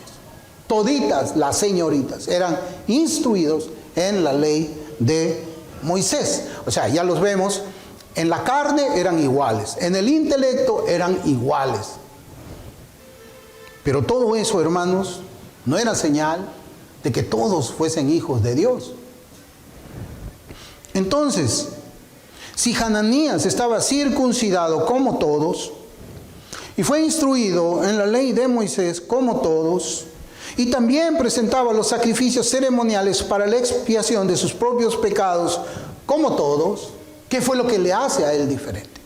toditas las señoritas eran instruidos en la ley de Moisés. O sea, ya los vemos, en la carne eran iguales, en el intelecto eran iguales. Pero todo eso, hermanos, no era señal de que todos fuesen hijos de Dios. Entonces, si Hananías estaba circuncidado como todos, y fue instruido en la ley de Moisés como todos, y también presentaba los sacrificios ceremoniales para la expiación de sus propios pecados como todos, ¿qué fue lo que le hace a él diferente?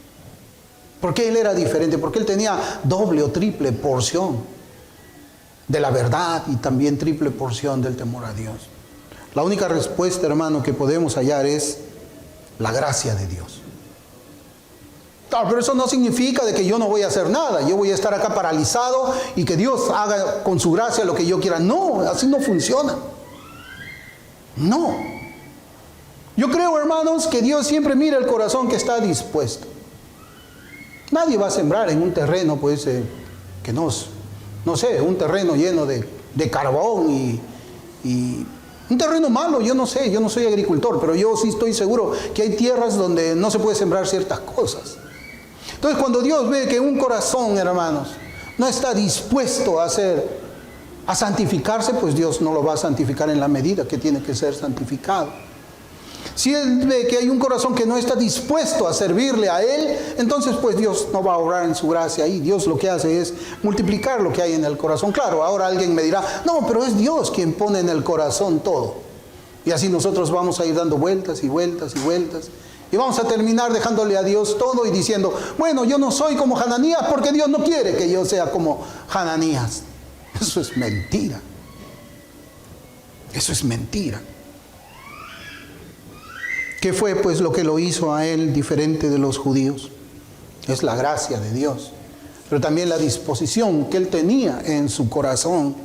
¿Por qué él era diferente? Porque él tenía doble o triple porción de la verdad y también triple porción del temor a Dios. La única respuesta, hermano, que podemos hallar es la gracia de Dios. Claro, pero eso no significa de que yo no voy a hacer nada. Yo voy a estar acá paralizado y que Dios haga con su gracia lo que yo quiera. No, así no funciona. No. Yo creo, hermanos, que Dios siempre mira el corazón que está dispuesto. Nadie va a sembrar en un terreno, pues, que no sé, un terreno lleno de carbón y un terreno malo. Yo no sé, yo no soy agricultor, pero yo sí estoy seguro que hay tierras donde no se puede sembrar ciertas cosas. Entonces, cuando Dios ve que un corazón, hermanos, no está dispuesto a santificarse, pues Dios no lo va a santificar en la medida que tiene que ser santificado. Si Él ve que hay un corazón que no está dispuesto a servirle a Él, entonces pues Dios no va a obrar en su gracia ahí. Dios lo que hace es multiplicar lo que hay en el corazón. Claro, ahora alguien me dirá, no, pero es Dios quien pone en el corazón todo. Y así nosotros vamos a ir dando vueltas y vueltas y vueltas. Y vamos a terminar dejándole a Dios todo y diciendo, bueno, yo no soy como Hananías porque Dios no quiere que yo sea como Hananías. Eso es mentira. Eso es mentira. ¿Qué fue pues lo que lo hizo a él diferente de los judíos? Es la gracia de Dios, pero también la disposición que él tenía en su corazón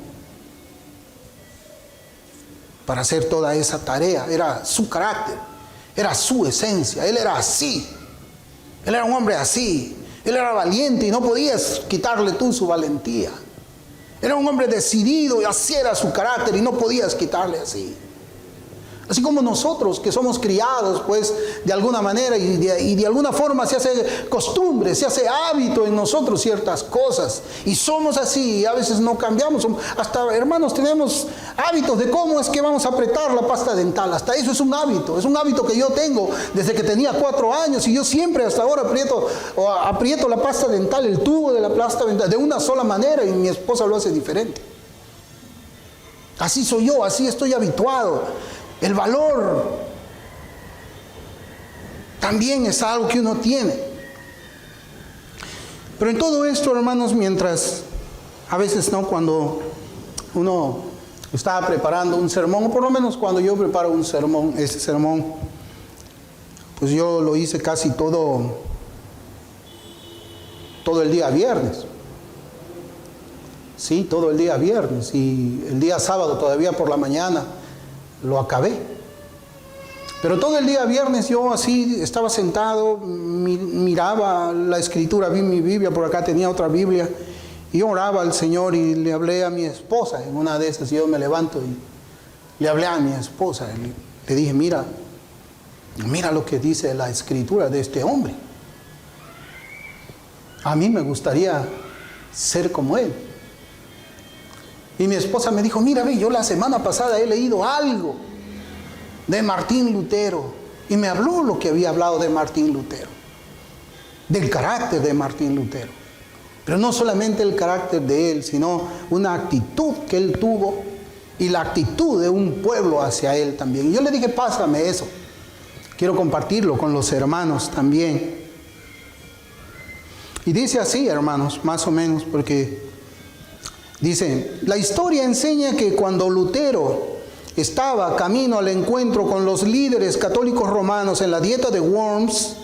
para hacer toda esa tarea. Era su carácter, era su esencia. Él era así. Él era un hombre así. Él era valiente y no podías quitarle tú su valentía. Era un hombre decidido y así era su carácter y no podías quitarle así. Así como nosotros que somos criados pues de alguna manera y de alguna forma se hace costumbre, se hace hábito en nosotros ciertas cosas y somos así y a veces no cambiamos. Hasta, hermanos, tenemos hábitos de cómo es que vamos a apretar la pasta dental. Hasta eso es un hábito que yo tengo desde que tenía 4 años y yo siempre hasta ahora aprieto la pasta dental, el tubo de la pasta dental de una sola manera y mi esposa lo hace diferente. Así soy yo, así estoy habituado. El valor también es algo que uno tiene. Pero en todo esto, hermanos, mientras a veces no, cuando uno está preparando un sermón, o por lo menos cuando yo preparo un sermón, ese sermón, pues yo lo hice casi todo el día viernes. Sí, todo el día viernes. Y el día sábado todavía por la mañana lo acabé. Pero todo el día viernes yo así estaba sentado, miraba la escritura, vi mi Biblia, por acá tenía otra Biblia, y yo oraba al Señor y le hablé a mi esposa. En una de esas yo me levanto y le hablé a mi esposa. Le dije, mira lo que dice la escritura de este hombre. A mí me gustaría ser como él. Y mi esposa me dijo, mira, ve, yo la semana pasada he leído algo de Martín Lutero. Y me habló lo que había hablado de Martín Lutero, del carácter de Martín Lutero. Pero no solamente el carácter de él, sino una actitud que él tuvo y la actitud de un pueblo hacia él también. Y yo le dije, pásame eso. Quiero compartirlo con los hermanos también. Y dice así, hermanos, más o menos, porque dice, la historia enseña que cuando Lutero estaba camino al encuentro con los líderes católicos romanos en la dieta de Worms,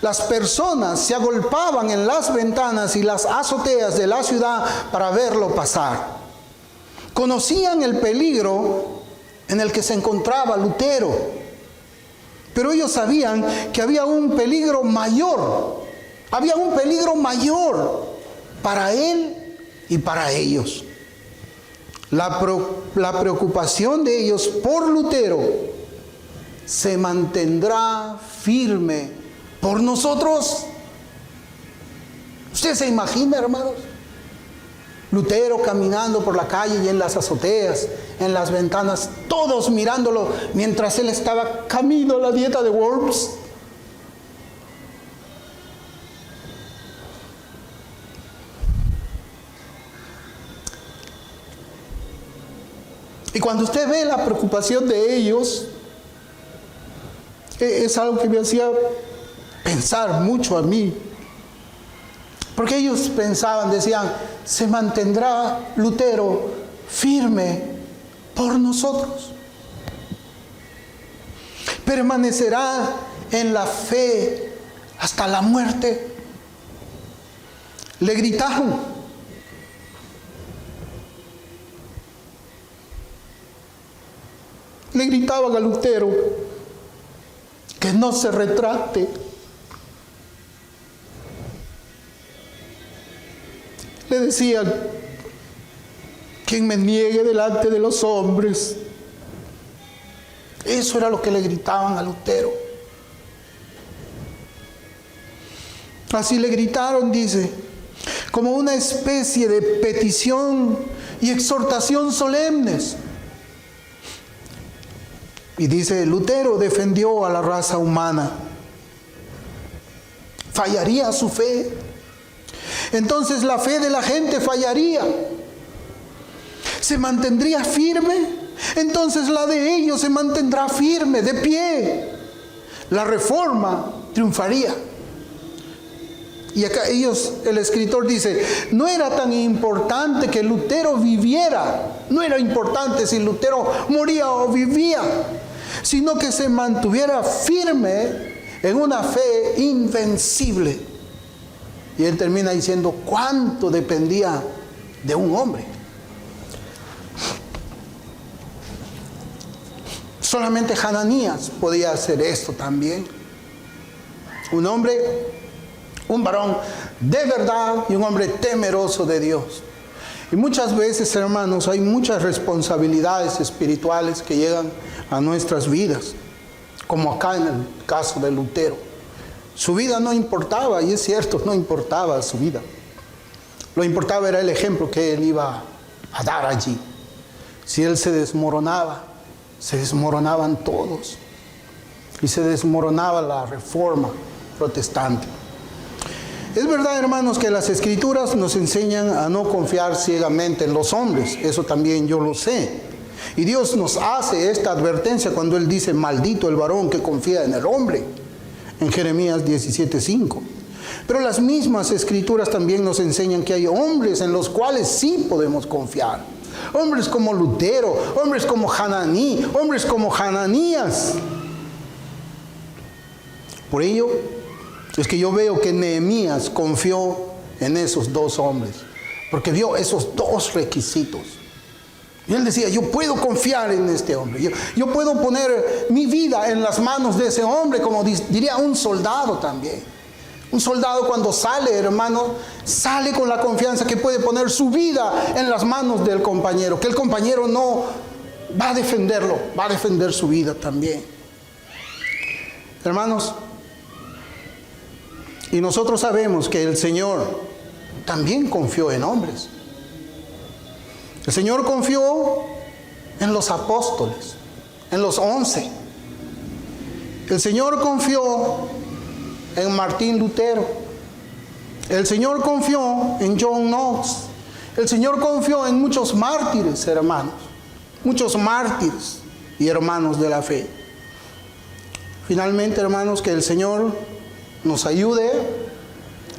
las personas se agolpaban en las ventanas y las azoteas de la ciudad para verlo pasar. Conocían el peligro en el que se encontraba Lutero, pero ellos sabían que había un peligro mayor. Había un peligro mayor para él y para ellos. La preocupación de ellos por Lutero se mantendrá firme por nosotros. ¿Usted se imagina, hermanos? Lutero caminando por la calle y en las azoteas, en las ventanas, todos mirándolo mientras él estaba camino a la dieta de Worms. Y cuando usted ve la preocupación de ellos, es algo que me hacía pensar mucho a mí. Porque ellos pensaban, decían, se mantendrá Lutero firme por nosotros. Permanecerá en la fe hasta la muerte. Le gritaron. Le gritaban a Lutero que no se retracte. Le decían, quien me niegue delante de los hombres. Eso era lo que le gritaban a Lutero. Así le gritaron, dice, como una especie de petición y exhortación solemnes. Y dice, Lutero defendió a la raza humana. ¿Fallaría su fe? Entonces la fe de la gente fallaría. ¿Se mantendría firme? Entonces la de ellos se mantendrá firme, de pie. La reforma triunfaría. Y acá el escritor dice, no era tan importante que Lutero viviera, no era importante si Lutero moría o vivía, sino que se mantuviera firme en una fe invencible. Y él termina diciendo cuánto dependía de un hombre. Solamente Hananías podía hacer esto también. Un hombre, un varón de verdad y un hombre temeroso de Dios. Y muchas veces, hermanos, hay muchas responsabilidades espirituales que llegan a nuestras vidas, como acá en el caso de Lutero. Su vida no importaba, y es cierto, no importaba su vida. Lo importaba era el ejemplo que él iba a dar allí. Si él se desmoronaba, se desmoronaban todos. Y se desmoronaba la reforma protestante. Es verdad, hermanos, que las Escrituras nos enseñan a no confiar ciegamente en los hombres. Eso también yo lo sé. Y Dios nos hace esta advertencia cuando Él dice, maldito el varón que confía en el hombre, en Jeremías 17:5. Pero las mismas Escrituras también nos enseñan que hay hombres en los cuales sí podemos confiar. Hombres como Lutero, hombres como Hananí, hombres como Hananías. Por ello, es que yo veo que Nehemías confió en esos dos hombres, porque vio esos dos requisitos. Y él decía, yo puedo confiar en este hombre, yo puedo poner mi vida en las manos de ese hombre, como diría un soldado también. Un soldado cuando sale, hermano, sale con la confianza que puede poner su vida en las manos del compañero, que el compañero no va a defenderlo, va a defender su vida también. Hermanos, y nosotros sabemos que el Señor también confió en hombres. El Señor confió en los apóstoles, en los 11. El Señor confió en Martín Lutero. El Señor confió en John Knox. El Señor confió en muchos mártires, hermanos. Muchos mártires y hermanos de la fe. Finalmente, hermanos, que el Señor nos ayude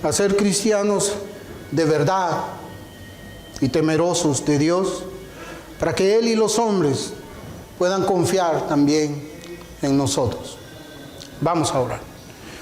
a ser cristianos de verdad y temerosos de Dios, para que Él y los hombres puedan confiar también en nosotros. Vamos a orar.